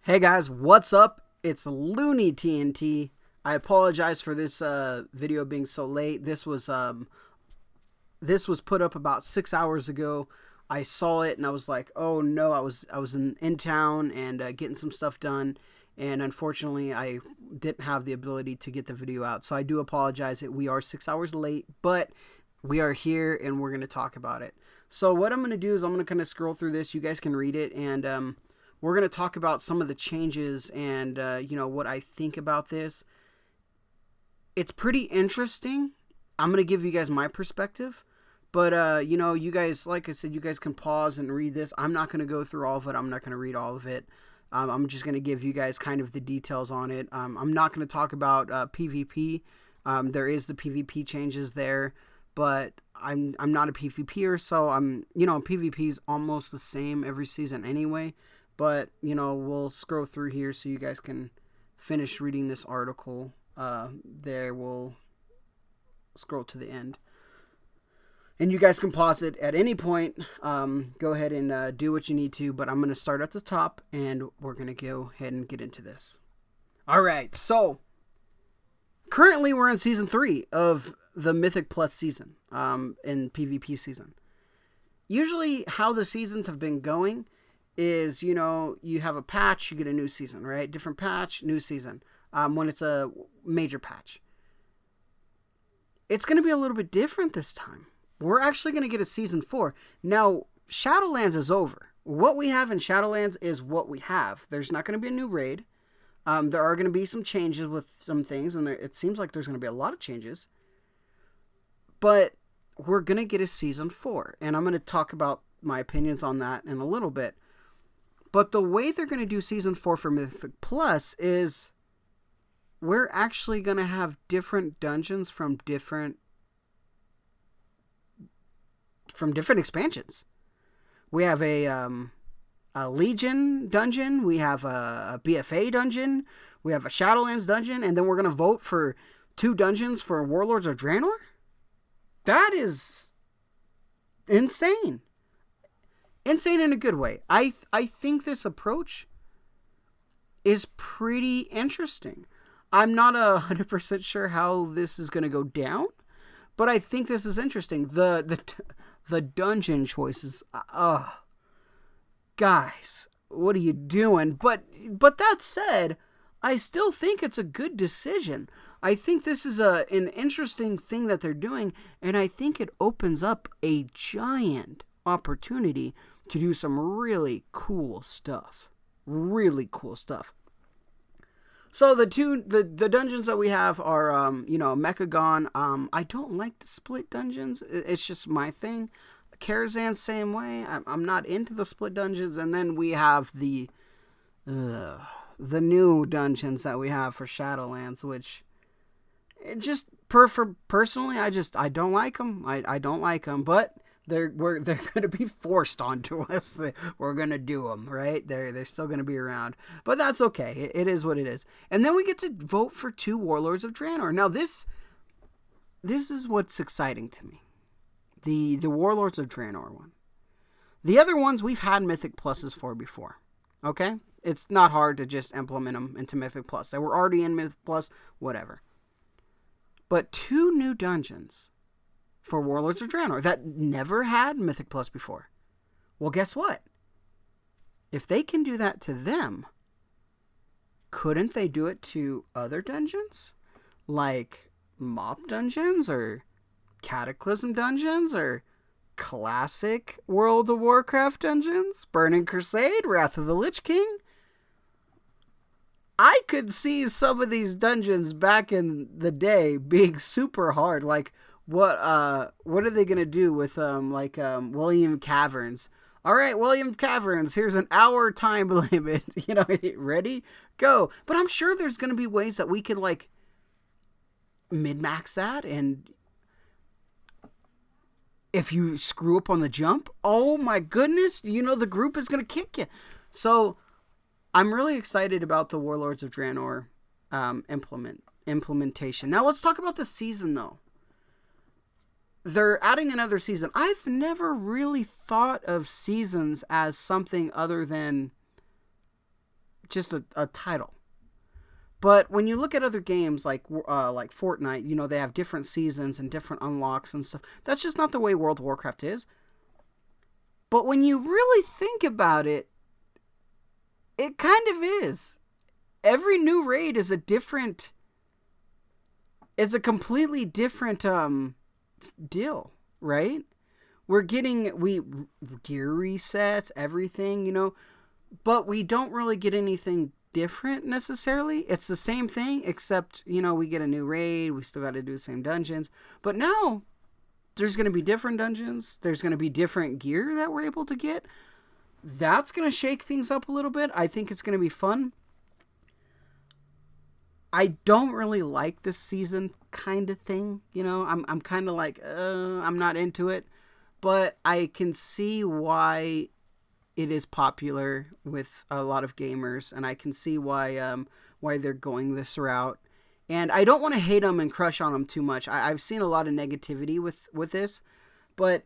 Hey guys, what's up? It's Looney TNT. I apologize for this video being so late. This was put up about 6 hours ago. I saw it and I was like, oh no, I was in town and getting some stuff done, and unfortunately I didn't have the ability to get the video out. So I do apologize that we are 6 hours late, but we are here and we're gonna talk about it. So what I'm gonna do is I'm gonna kind of scroll through this. You guys can read it, and we're going to talk about some of the changes and, what I think about this. It's pretty interesting. I'm going to give you guys my perspective. But, you guys, like I said, you guys can pause and read this. I'm not going to go through all of it. I'm not going to read all of it. I'm just going to give you guys kind of the details on it. I'm not going to talk about PvP. There is the PvP changes there. But I'm not a PvPer, so PvP is almost the same every season anyway. But, we'll scroll through here so you guys can finish reading this article. We'll scroll to the end. And you guys can pause it at any point. Go ahead and do what you need to. But I'm going to start at the top, and we're going to go ahead and get into this. All right, so currently we're in Season 3 of the Mythic Plus season, in PvP season. Usually how the seasons have been going is, you have a patch, you get a new season, right? Different patch, new season. When it's a major patch. It's going to be a little bit different this time. We're actually going to get a Season 4. Now, Shadowlands is over. What we have in Shadowlands is what we have. There's not going to be a new raid. There are going to be some changes with some things, and it seems like there's going to be a lot of changes. But we're going to get a Season 4, and I'm going to talk about my opinions on that in a little bit. But the way they're going to do Season 4 for Mythic Plus is we're actually going to have different dungeons from different expansions. We have a Legion dungeon, we have a BFA dungeon, we have a Shadowlands dungeon, and then we're going to vote for 2 dungeons for Warlords of Draenor? That is insane. Insane in a good way. I think this approach is pretty interesting. I'm not 100% sure how this is going to go down, but I think this is interesting. The dungeon choices. Guys, what are you doing? But that said, I still think it's a good decision. I think this is an interesting thing that they're doing, and I think it opens up a giant opportunity to do some really cool stuff. Really cool stuff. So the dungeons that we have are Mechagon. I don't like the split dungeons. It's just my thing. Karazhan, same way. I'm not into the split dungeons. And then we have the new dungeons that we have for Shadowlands, which just personally, I don't like them. I don't like them, but they're going to be forced onto us. We're going to do them, right? They're still going to be around, but that's okay. It is what it is. And then we get to vote for 2 Warlords of Draenor. Now this is what's exciting to me. The Warlords of Draenor one. The other ones we've had Mythic Pluses for before. Okay? It's not hard to just implement them into Mythic Plus. They were already in Mythic Plus, whatever. But 2 new dungeons for Warlords of Draenor that never had Mythic Plus before. Well, guess what? If they can do that to them, couldn't they do it to other dungeons? Like Mop dungeons or Cataclysm dungeons or classic World of Warcraft dungeons? Burning Crusade, Wrath of the Lich King? I could see some of these dungeons back in the day being super hard. Like, what are they gonna do with William Caverns? All right, William Caverns, here's an hour time limit. Ready, go. But I'm sure there's gonna be ways that we could min-max that, and if you screw up on the jump, oh my goodness, the group is gonna kick you. So I'm really excited about the Warlords of Draenor implementation. Now let's talk about the season though. They're adding another season. I've never really thought of seasons as something other than just a title. But when you look at other games like Fortnite, you know, they have different seasons and different unlocks and stuff. That's just not the way World of Warcraft is. But when you really think about it, it kind of is. Every new raid is a completely different deal, right? We're getting gear resets, everything, you know, but we don't really get anything different necessarily. It's the same thing, except, you know, we get a new raid, we still got to do the same dungeons. But now there's going to be different dungeons, there's going to be different gear that we're able to get. That's going to shake things up a little bit. I think it's going to be fun. I don't really like this season kind of thing, you know. I'm kind of like, I'm not into it, but I can see why it is popular with a lot of gamers, and I can see why they're going this route. And I don't want to hate them and crush on them too much. I've seen a lot of negativity with this, but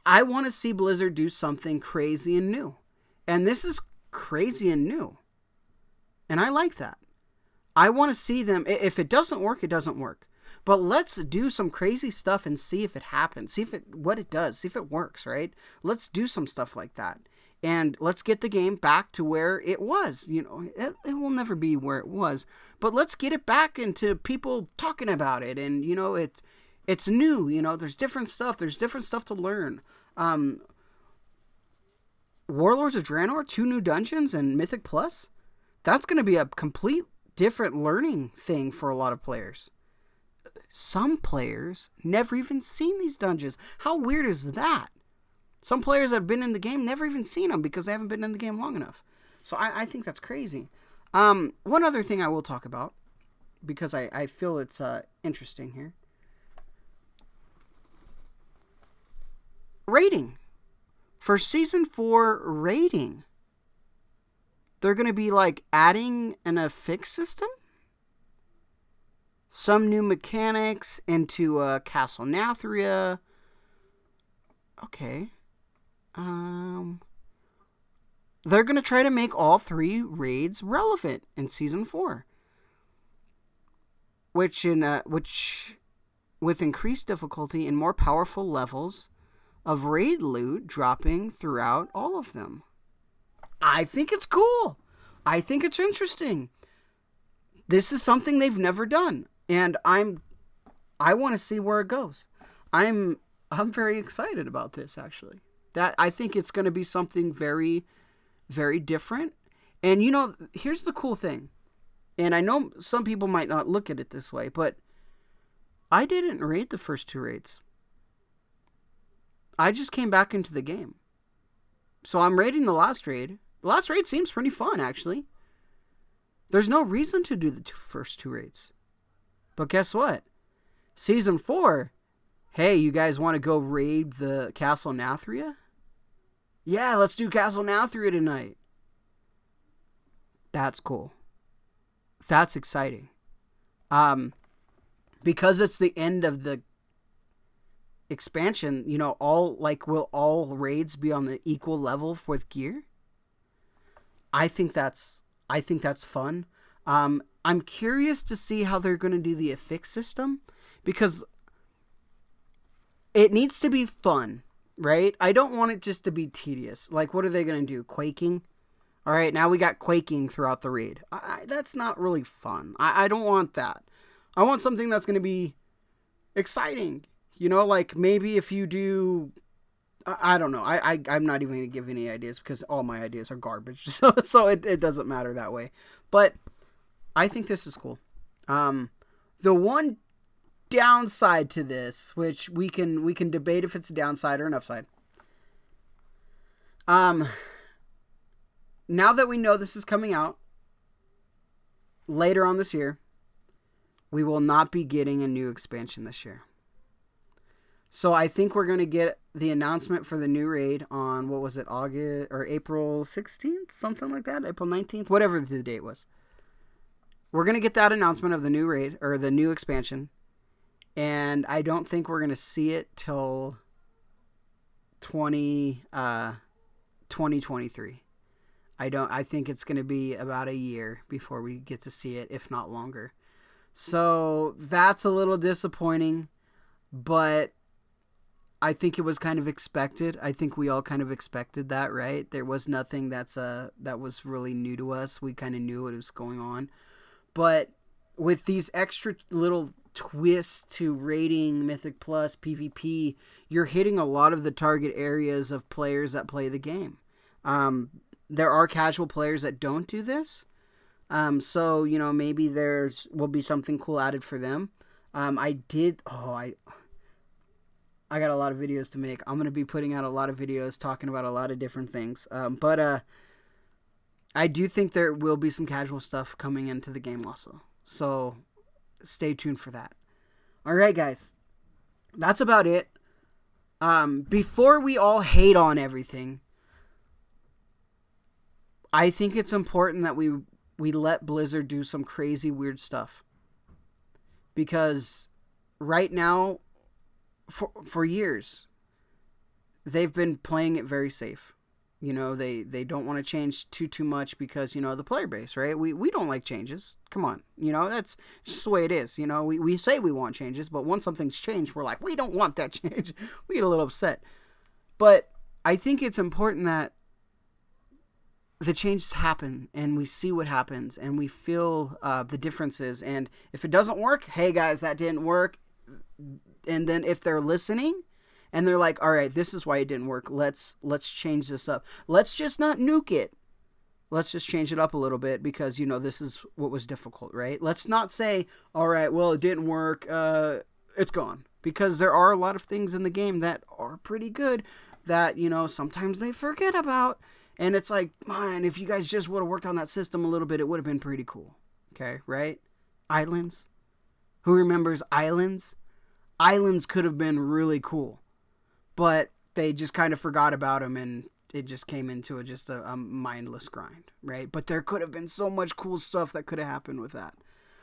I want to see Blizzard do something crazy and new. And this is crazy and new. And I like that. I want to see them. If it doesn't work, it doesn't work. But let's do some crazy stuff and see if it happens. See what it does. See if it works, right? Let's do some stuff like that. And let's get the game back to where it was. You know, it will never be where it was. But let's get it back into people talking about it. And, you know, it's new. You know, there's different stuff. There's different stuff to learn. Warlords of Draenor, 2 new dungeons and Mythic Plus. That's going to be a complete different learning thing for a lot of players. Some players never even seen these dungeons. How weird is that? Some players that have been in the game never even seen them because they haven't been in the game long enough. So I think that's crazy. One other thing I will talk about, because I feel it's interesting here. Rating. For Season 4 rating, they're going to be like adding an affix system? Some new mechanics into Castle Nathria. Okay. They're going to try to make all 3 raids relevant in Season 4. Which with increased difficulty and more powerful levels of raid loot dropping throughout all of them. I think it's cool. I think it's interesting. This is something they've never done, and I want to see where it goes. I'm very excited about this, actually. That I think it's going to be something very, very different. And you know, here's the cool thing. And I know some people might not look at it this way, but I didn't raid the first 2 raids. I just came back into the game. So I'm raiding the last raid. The last raid seems pretty fun, actually. There's no reason to do the first 2 raids. But guess what? Season 4, hey, you guys want to go raid the Castle Nathria? Yeah, let's do Castle Nathria tonight. That's cool. That's exciting. Because it's the end of the expansion, you know, will all raids be on the equal level with gear? I think that's fun. I'm curious to see how they're going to do the affix system, because it needs to be fun, right? I don't want it just to be tedious. Like, what are they going to do? Quaking? All right, now we got quaking throughout the raid. That's not really fun. I don't want that. I want something that's going to be exciting. You know, like maybe if you do, I don't know. I'm not even going to give any ideas because all my ideas are garbage. So it doesn't matter that way. But I think this is cool. The one downside to this, which we can debate if it's a downside or an upside. Now that we know this is coming out later on this year, we will not be getting a new expansion this year. So I think we're going to get the announcement for the new raid on, what was it, August or April 16th? Something like that? April 19th? Whatever the date was. We're going to get that announcement of the new raid, or the new expansion. And I don't think we're going to see it till 2023. I think it's going to be about a year before we get to see it, if not longer. So that's a little disappointing, but I think it was kind of expected. I think we all kind of expected that, right? There was nothing that was really new to us. We kind of knew what was going on. But with these extra little twists to raiding, Mythic Plus, PvP, you're hitting a lot of the target areas of players that play the game. There are casual players that don't do this. So, maybe will be something cool added for them. I got a lot of videos to make. I'm going to be putting out a lot of videos talking about a lot of different things. But I do think there will be some casual stuff coming into the game also. So stay tuned for that. All right, guys. That's about it. Before we all hate on everything, I think it's important that we let Blizzard do some crazy weird stuff. Because right now, for years, they've been playing it very safe. They don't want to change too much because, the player base, right? We don't like changes. Come on. That's just the way it is. We say we want changes, but once something's changed, we're like, we don't want that change. We get a little upset. But I think it's important that the changes happen and we see what happens and we feel the differences. And if it doesn't work, hey guys, that didn't work. And then if they're listening and they're like, all right, this is why it didn't work. Let's change this up. Let's just not nuke it. Let's just change it up a little bit because, this is what was difficult, right? Let's not say, all right, well, it didn't work. It's gone. Because there are a lot of things in the game that are pretty good that, sometimes they forget about. And it's like, man, if you guys just would have worked on that system a little bit, it would have been pretty cool. Okay, right? Islands. Who remembers Islands? Islands could have been really cool. But they just kind of forgot about them and it just came into just a mindless grind, right? But there could have been so much cool stuff that could have happened with that.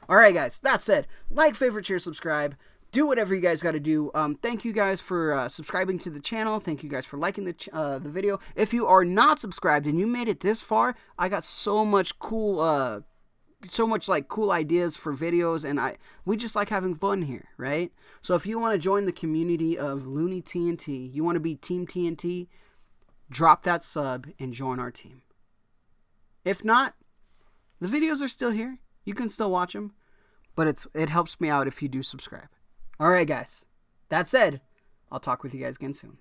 All right, guys. That said, like, favorite, share, subscribe. Do whatever you guys got to do. Thank you guys for subscribing to the channel. Thank you guys for liking the video. If you are not subscribed and you made it this far, I got so much cool, cool ideas for videos, and we just like having fun here, right? So if you want to join the community of Looney TNT, you want to be Team TNT, drop that sub and join our team. If not, the videos are still here. You can still watch them, but it helps me out if you do subscribe. All right, guys. That said, I'll talk with you guys again soon.